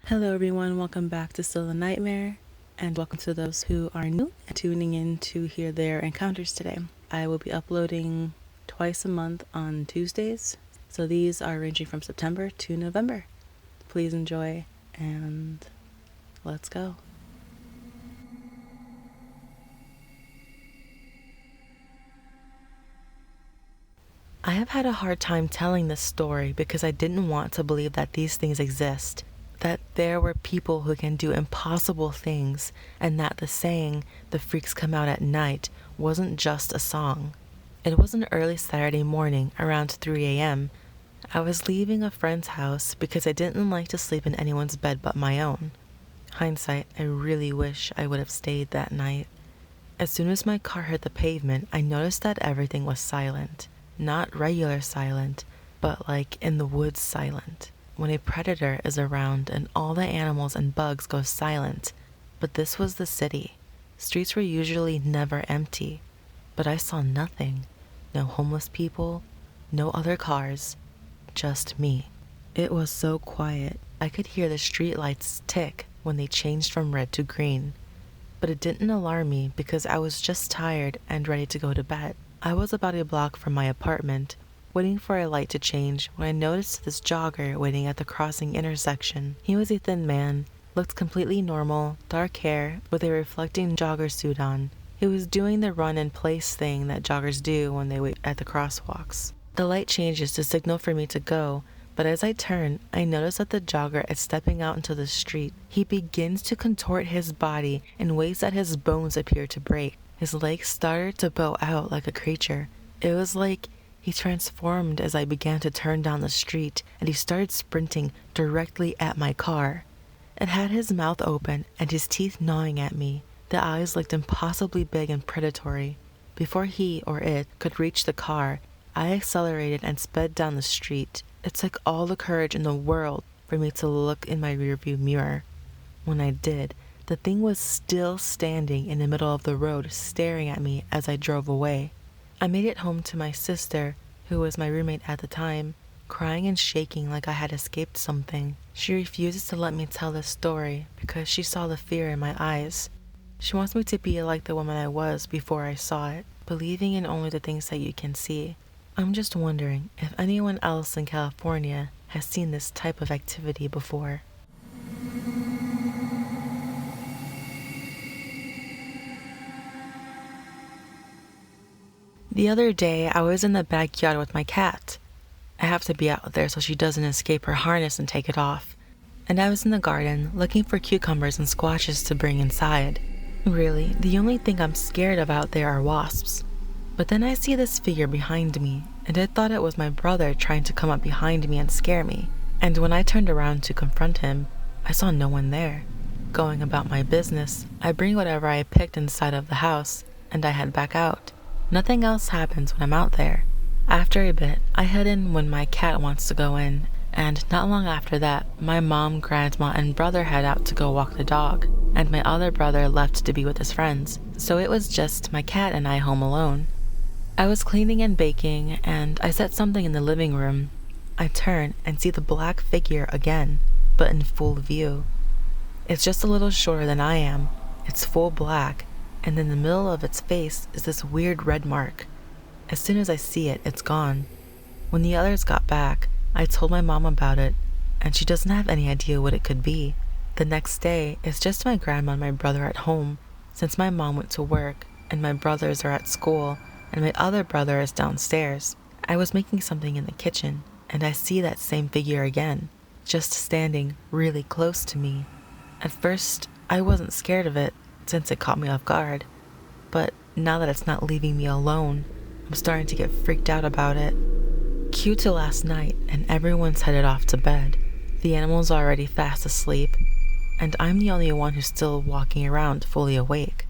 Hello everyone, welcome back to Still a Nightmare, and welcome to those who are new and tuning in to hear their encounters today. I will be uploading twice a month on Tuesdays, so these are ranging from September to November. Please enjoy, and let's go. I have had a hard time telling this story because I didn't want to believe that these things exist, that there were people who can do impossible things, and that the saying, "the freaks come out at night," wasn't just a song. It was an early Saturday morning, around 3 a.m. I was leaving a friend's house because I didn't like to sleep in anyone's bed but my own. Hindsight, I really wish I would have stayed that night. As soon as my car hit the pavement, I noticed that everything was silent. Not regular silent, but like in the woods silent. When a predator is around and all the animals and bugs go silent. But this was the city. Streets were usually never empty. But I saw nothing. No homeless people, no other cars, just me. It was so quiet. I could hear the street lights tick when they changed from red to green. But it didn't alarm me because I was just tired and ready to go to bed. I was about a block from my apartment, waiting for a light to change when I noticed this jogger waiting at the crossing intersection. He was a thin man, looked completely normal, dark hair, with a reflecting jogger suit on. He was doing the run-in-place thing that joggers do when they wait at the crosswalks. The light changes to signal for me to go, but as I turn, I notice that the jogger is stepping out into the street. He begins to contort his body in ways that his bones appear to break. His legs started to bow out like a creature. It was like he transformed as I began to turn down the street, and he started sprinting directly at my car. It had his mouth open and his teeth gnawing at me. The eyes looked impossibly big and predatory. Before he or it could reach the car, I accelerated and sped down the street. It took all the courage in the world for me to look in my rearview mirror. When I did, the thing was still standing in the middle of the road, staring at me as I drove away. I made it home to my sister, who was my roommate at the time, crying and shaking like I had escaped something. She refuses to let me tell this story because she saw the fear in my eyes. She wants me to be like the woman I was before I saw it, believing in only the things that you can see. I'm just wondering if anyone else in California has seen this type of activity before. The other day, I was in the backyard with my cat. I have to be out there so she doesn't escape her harness and take it off. And I was in the garden looking for cucumbers and squashes to bring inside. Really, the only thing I'm scared of out there are wasps. But then I see this figure behind me, and I thought it was my brother trying to come up behind me and scare me. And when I turned around to confront him, I saw no one there. Going about my business, I bring whatever I picked inside of the house, and I head back out. Nothing else happens when I'm out there. After a bit, I head in when my cat wants to go in, and not long after that, my mom, grandma, and brother head out to go walk the dog, and my other brother left to be with his friends, so it was just my cat and I home alone. I was cleaning and baking, and I set something in the living room. I turn and see the black figure again, but in full view. It's just a little shorter than I am. It's full black, and in the middle of its face is this weird red mark. As soon as I see it, it's gone. When the others got back, I told my mom about it, and she doesn't have any idea what it could be. The next day, it's just my grandma and my brother at home, since my mom went to work, and my brothers are at school, and my other brother is downstairs. I was making something in the kitchen, and I see that same figure again, just standing really close to me. At first, I wasn't scared of it, since it caught me off guard. But now that it's not leaving me alone, I'm starting to get freaked out about it. Cue to last night, and everyone's headed off to bed. The animals are already fast asleep, and I'm the only one who's still walking around fully awake.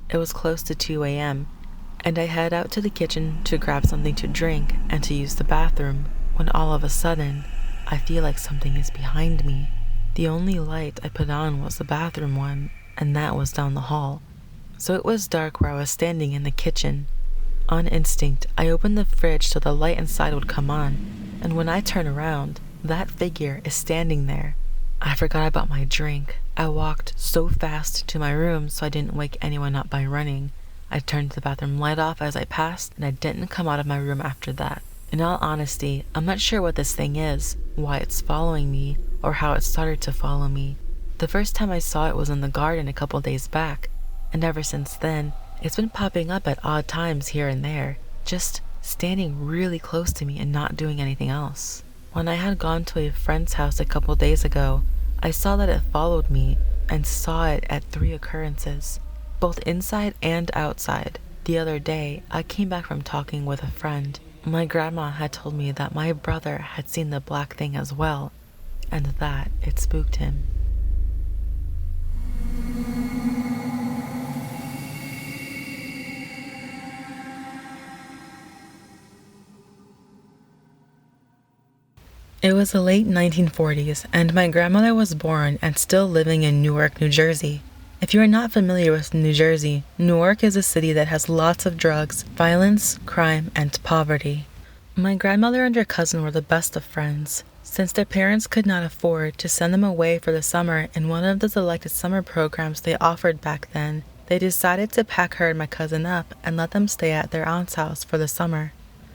It was close to 2 a.m., and I head out to the kitchen to grab something to drink and to use the bathroom, when all of a sudden, I feel like something is behind me. The only light I put on was the bathroom one, and that was down the hall. So it was dark where I was standing in the kitchen. On instinct, I opened the fridge so the light inside would come on, and when I turn around, that figure is standing there. I forgot about my drink. I walked so fast to my room so I didn't wake anyone up by running. I turned the bathroom light off as I passed, and I didn't come out of my room after that. In all honesty, I'm not sure what this thing is, why it's following me, or how it started to follow me. The first time I saw it was in the garden a couple days back, and ever since then, it's been popping up at odd times here and there, just standing really close to me and not doing anything else. When I had gone to a friend's house a couple days ago, I saw that it followed me and saw it at 3 occurrences, both inside and outside. The other day, I came back from talking with a friend. My grandma had told me that my brother had seen the black thing as well, and that it spooked him. It was the late 1940s, and my grandmother was born and still living in Newark, New Jersey. If you are not familiar with New Jersey, Newark is a city that has lots of drugs, violence, crime, and poverty. My grandmother and her cousin were the best of friends. Since their parents could not afford to send them away for the summer in one of the selected summer programs they offered back then, they decided to pack her and my cousin up and let them stay at their aunt's house for the summer.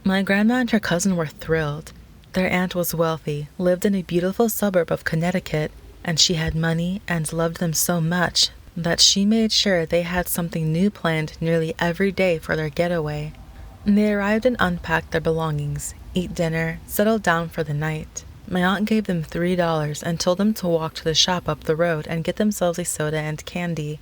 My grandma and her cousin were thrilled. Their aunt was wealthy, lived in a beautiful suburb of Connecticut, and she had money and loved them so much that she made sure they had something new planned nearly every day for their getaway. They arrived and unpacked their belongings, ate dinner, settled down for the night. My aunt gave them $3 and told them to walk to the shop up the road and get themselves a soda and candy.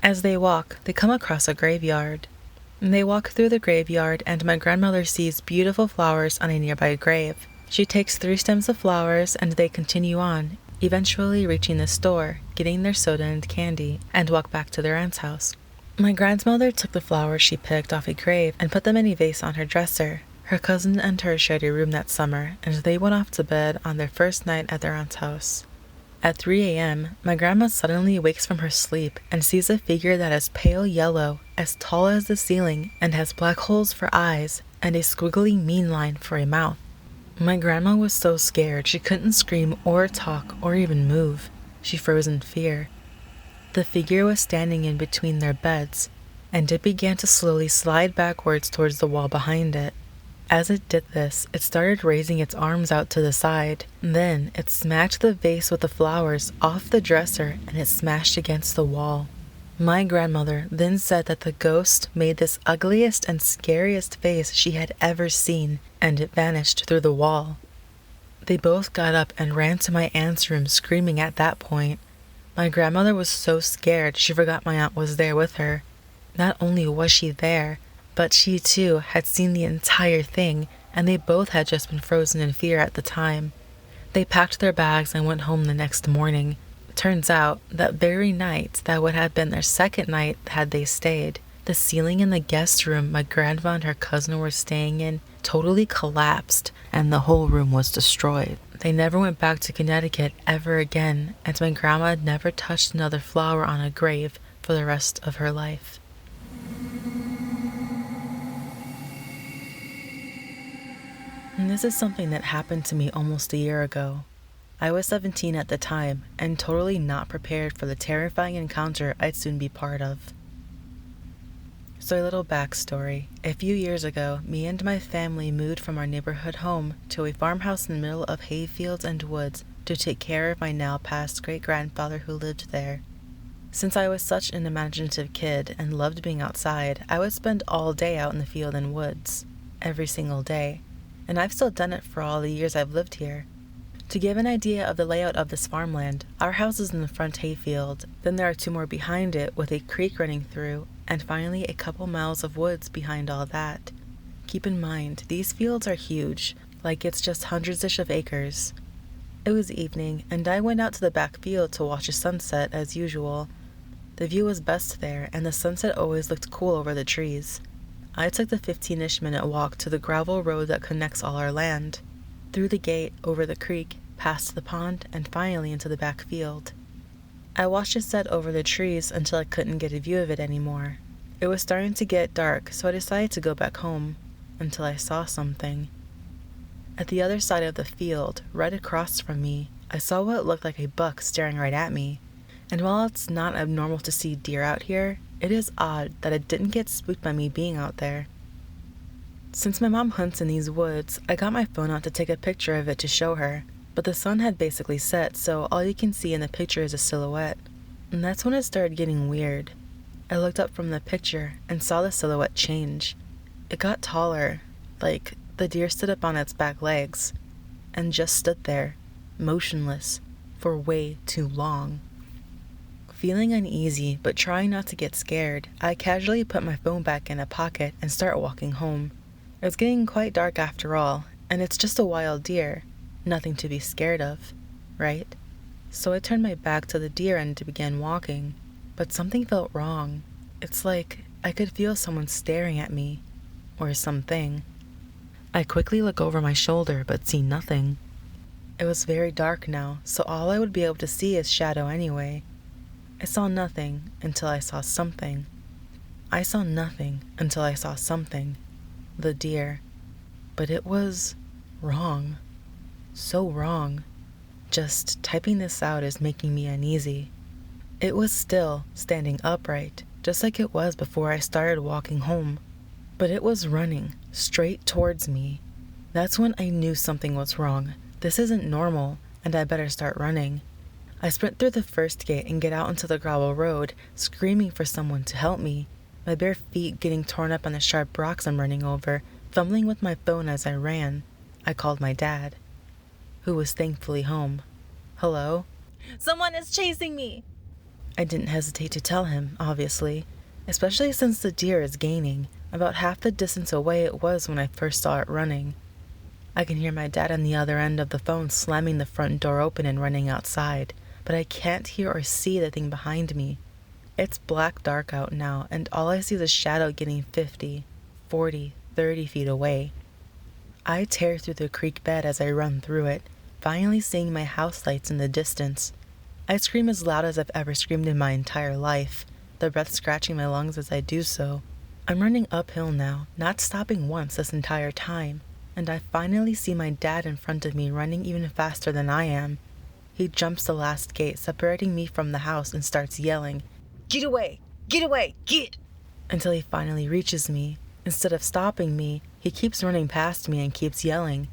As they walk, they come across a graveyard. They walk through the graveyard, and my grandmother sees beautiful flowers on a nearby grave. She takes 3 stems of flowers, and they continue on, eventually reaching the store, getting their soda and candy, and walk back to their aunt's house. My grandmother took the flowers she picked off a grave and put them in a vase on her dresser. Her cousin and her shared a room that summer, and they went off to bed on their first night at their aunt's house. At 3 a.m., my grandma suddenly wakes from her sleep and sees a figure that is pale yellow, as tall as the ceiling, and has black holes for eyes and a squiggly mean line for a mouth. My grandma was so scared she couldn't scream or talk or even move. She froze in fear. The figure was standing in between their beds, and it began to slowly slide backwards towards the wall behind it. As it did this, it started raising its arms out to the side. Then it smacked the vase with the flowers off the dresser, and it smashed against the wall. My grandmother then said that the ghost made this ugliest and scariest face she had ever seen, and it vanished through the wall. They both got up and ran to my aunt's room screaming at that point. My grandmother was so scared she forgot my aunt was there with her. Not only was she there, but she too had seen the entire thing, and they both had just been frozen in fear at the time. They packed their bags and went home the next morning. Turns out, that very night, that would have been their second night had they stayed, the ceiling in the guest room my grandma and her cousin were staying in totally collapsed, and the whole room was destroyed. They never went back to Connecticut ever again, and my grandma never touched another flower on a grave for the rest of her life. And this is something that happened to me almost a year ago. I was 17 at the time, and totally not prepared for the terrifying encounter I'd soon be part of. So a little backstory. A few years ago, me and my family moved from our neighborhood home to a farmhouse in the middle of hayfields and woods to take care of my now passed great-grandfather who lived there. Since I was such an imaginative kid and loved being outside, I would spend all day out in the field and woods, every single day, and I've still done it for all the years I've lived here. To give an idea of the layout of this farmland, our house is in the front hayfield, then there are 2 more behind it with a creek running through, and finally a couple miles of woods behind all that. Keep in mind, these fields are huge, like it's just hundreds-ish of acres. It was evening, and I went out to the back field to watch the sunset as usual. The view was best there, and the sunset always looked cool over the trees. I took the 15-ish minute walk to the gravel road that connects all our land. Through the gate, over the creek, past the pond, and finally into the back field. I watched it set over the trees until I couldn't get a view of it anymore. It was starting to get dark, so I decided to go back home, until I saw something. At the other side of the field, right across from me, I saw what looked like a buck staring right at me. And while it's not abnormal to see deer out here, it is odd that it didn't get spooked by me being out there. Since my mom hunts in these woods, I got my phone out to take a picture of it to show her, but the sun had basically set, so all you can see in the picture is a silhouette. And that's when it started getting weird. I looked up from the picture and saw the silhouette change. It got taller, like the deer stood up on its back legs, and just stood there, motionless, for way too long. Feeling uneasy, but trying not to get scared, I casually put my phone back in a pocket and start walking home. It was getting quite dark after all, and it's just a wild deer. Nothing to be scared of, right? So I turned my back to the deer and began walking, but something felt wrong. It's like I could feel someone staring at me, or something. I quickly look over my shoulder, but see nothing. It was very dark now, so all I would be able to see is shadow anyway. I saw nothing until I saw something. I saw nothing until I saw something. The deer. But it was wrong. So wrong. Just typing this out is making me uneasy. It was still standing upright, just like it was before I started walking home. But it was running straight towards me. That's when I knew something was wrong. This isn't normal, and I better start running. I sprint through the first gate and get out into the gravel road, screaming for someone to help me, my bare feet getting torn up on the sharp rocks I'm running over, fumbling with my phone as I ran. I called my dad, who was thankfully home. Hello? Someone is chasing me! I didn't hesitate to tell him, obviously, especially since the deer is gaining, about half the distance away it was when I first saw it running. I can hear my dad on the other end of the phone slamming the front door open and running outside, but I can't hear or see the thing behind me. It's black dark out now, and all I see is a shadow getting 50, 40, 30 feet away. I tear through the creek bed as I run through it, finally seeing my house lights in the distance. I scream as loud as I've ever screamed in my entire life, the breath scratching my lungs as I do so. I'm running uphill now, not stopping once this entire time, and I finally see my dad in front of me running even faster than I am. He jumps the last gate, separating me from the house, and starts yelling, "Get away! Get away! Get!" until he finally reaches me. Instead of stopping me, he keeps running past me and keeps yelling.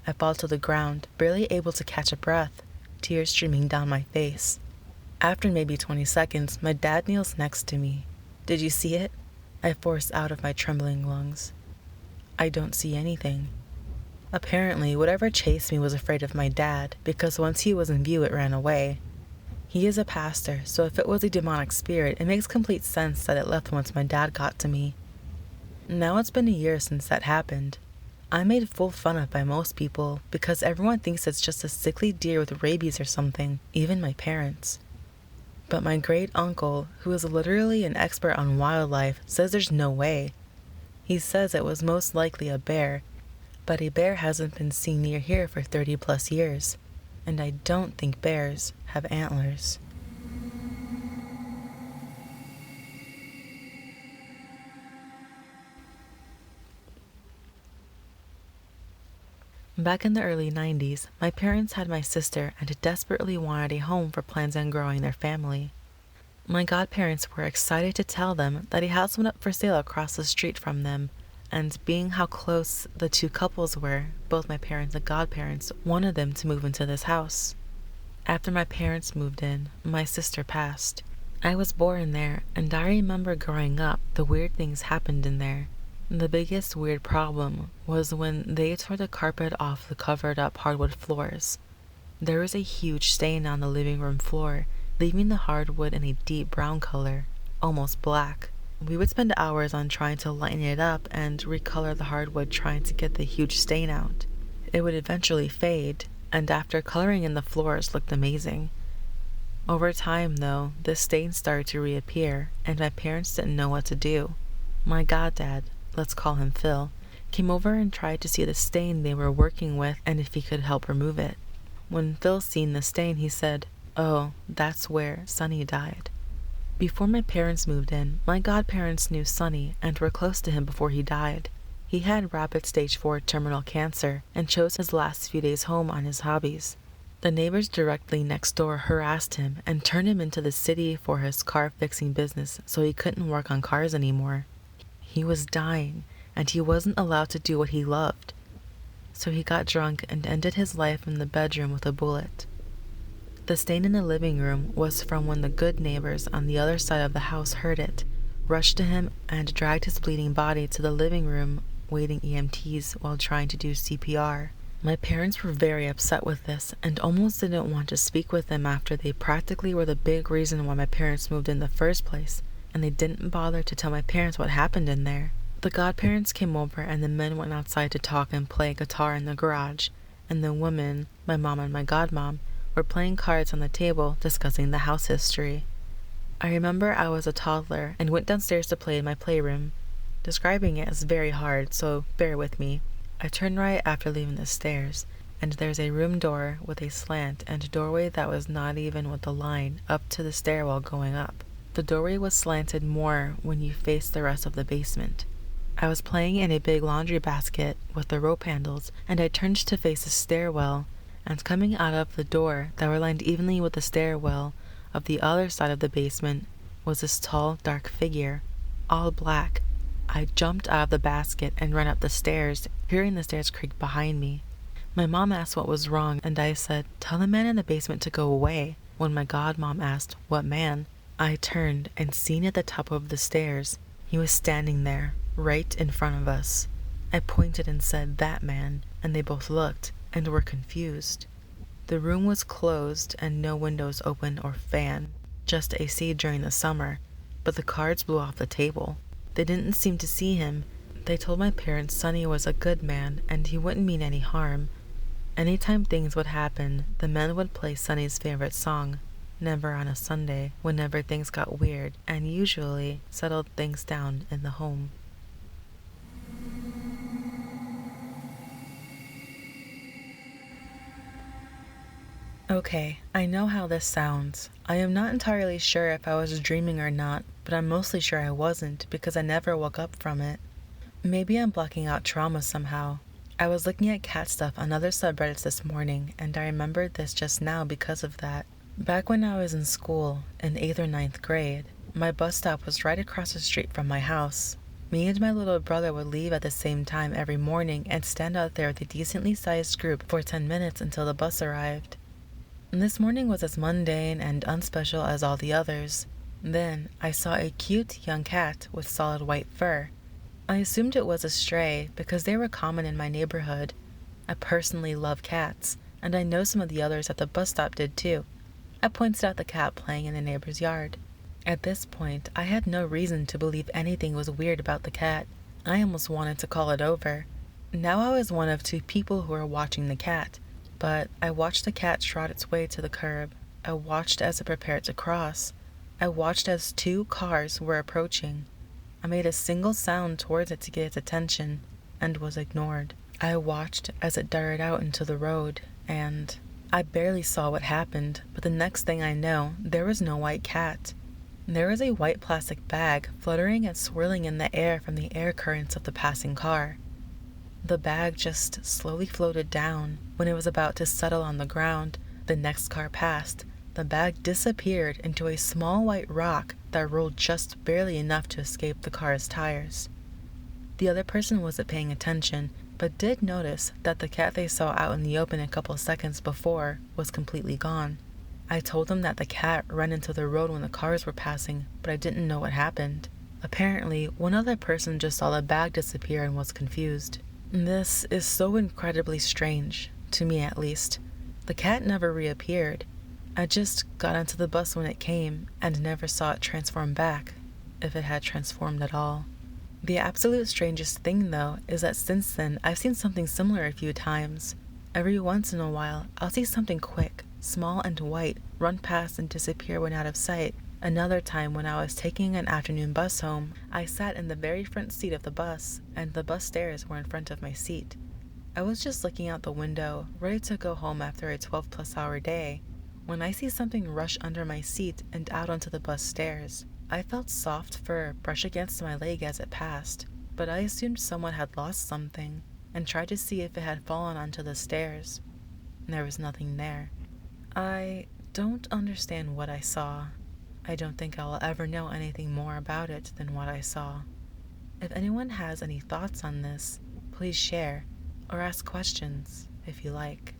I fall to the ground, barely able to catch a breath, tears streaming down my face. After maybe 20 seconds, my dad kneels next to me. "Did you see it?" I force out of my trembling lungs. "I don't see anything." Apparently, whatever chased me was afraid of my dad, because once he was in view, it ran away. He is a pastor, so if it was a demonic spirit, it makes complete sense that it left once my dad got to me. Now it's been a year since that happened. I'm made full fun of by most people, because everyone thinks it's just a sickly deer with rabies or something, even my parents. But my great uncle, who is literally an expert on wildlife, says there's no way. He says it was most likely a bear, but a bear hasn't been seen near here for 30 plus years, and I don't think bears have antlers. Back in the early 90s, my parents had my sister and desperately wanted a home for plans on growing their family. My godparents were excited to tell them that a house went up for sale across the street from them, and being how close the two couples were, both my parents and godparents wanted them to move into this house. After my parents moved in, my sister passed. I was born there, and I remember growing up, the weird things happened in there. The biggest weird problem was when they tore the carpet off the covered-up hardwood floors. There was a huge stain on the living room floor, leaving the hardwood in a deep brown color, almost black. We would spend hours on trying to lighten it up and recolor the hardwood, trying to get the huge stain out. It would eventually fade, and after coloring in, the floors looked amazing. Over time, though, the stain started to reappear, and my parents didn't know what to do. My goddad, let's call him Phil, came over and tried to see the stain they were working with and if he could help remove it. When Phil seen the stain, he said, "Oh, that's where Sonny died." Before my parents moved in, my godparents knew Sonny and were close to him before he died. He had rapid stage 4 terminal cancer and chose his last few days home on his hobbies. The neighbors directly next door harassed him and turned him into the city for his car fixing business so he couldn't work on cars anymore. He was dying, and he wasn't allowed to do what he loved. So he got drunk and ended his life in the bedroom with a bullet. The stain in the living room was from when the good neighbors on the other side of the house heard it, rushed to him, and dragged his bleeding body to the living room, waiting EMTs while trying to do CPR. My parents were very upset with this and almost didn't want to speak with them after they practically were the big reason why my parents moved in the first place, and they didn't bother to tell my parents what happened in there. The godparents came over and the men went outside to talk and play guitar in the garage, and the women, my mom and my godmom, were playing cards on the table discussing the house history. I remember I was a toddler and went downstairs to play in my playroom. Describing it is very hard, so bear with me. I turn right after leaving the stairs, and there's a room door with a slant and a doorway that was not even with the line up to the stairwell going up. The doorway was slanted more when you faced the rest of the basement. I was playing in a big laundry basket with the rope handles, and I turned to face the stairwell, and coming out of the door that were lined evenly with the stairwell of the other side of the basement was this tall, dark figure, all black. I jumped out of the basket and ran up the stairs, hearing the stairs creak behind me. My mom asked what was wrong, and I said, "Tell the man in the basement to go away." When my godmom asked, "What man?" I turned and seen at the top of the stairs. He was standing there, right in front of us. I pointed and said, "That man," and they both looked and were confused. The room was closed and no windows open or fan, just AC during the summer, but the cards blew off the table. They didn't seem to see him. They told my parents Sonny was a good man and he wouldn't mean any harm. Anytime things would happen, the men would play Sonny's favorite song, Never on a Sunday, whenever things got weird, and usually settled things down in the home. Okay, I know how this sounds. I am not entirely sure if I was dreaming or not, but I'm mostly sure I wasn't because I never woke up from it. Maybe I'm blocking out trauma somehow. I was looking at cat stuff on other subreddits this morning, and I remembered this just now because of that. Back when I was in school, in 8th or 9th grade, my bus stop was right across the street from my house. Me and my little brother would leave at the same time every morning and stand out there with a decently sized group for 10 minutes until the bus arrived. And this morning was as mundane and unspecial as all the others. Then I saw a cute young cat with solid white fur. I assumed it was a stray because they were common in my neighborhood. I personally love cats, and I know some of the others at the bus stop did too. I pointed out the cat playing in the neighbor's yard. At this point, I had no reason to believe anything was weird about the cat. I almost wanted to call it over. Now I was one of 2 people who were watching the cat, but I watched the cat trot its way to the curb. I watched as it prepared to cross. I watched as 2 cars were approaching. I made a single sound towards it to get its attention, and was ignored. I watched as it darted out into the road, and I barely saw what happened, but the next thing I know, there was no white cat. There was a white plastic bag fluttering and swirling in the air from the air currents of the passing car. The bag just slowly floated down. When it was about to settle on the ground, the next car passed. The bag disappeared into a small white rock that rolled just barely enough to escape the car's tires. The other person wasn't paying attention, but did notice that the cat they saw out in the open a couple seconds before was completely gone. I told them that the cat ran into the road when the cars were passing, but I didn't know what happened. Apparently, one other person just saw the bag disappear and was confused. This is so incredibly strange, to me at least. The cat never reappeared. I just got onto the bus when it came and never saw it transform back, if it had transformed at all. The absolute strangest thing, though, is that since then I've seen something similar a few times. Every once in a while, I'll see something quick, small and white, run past and disappear when out of sight. Another time when I was taking an afternoon bus home, I sat in the very front seat of the bus, and the bus stairs were in front of my seat. I was just looking out the window, ready to go home after a 12-plus hour day, when I see something rush under my seat and out onto the bus stairs. I felt soft fur brush against my leg as it passed, but I assumed someone had lost something, and tried to see if it had fallen onto the stairs. There was nothing there. I don't understand what I saw. I don't think I'll ever know anything more about it than what I saw. If anyone has any thoughts on this, please share or ask questions if you like.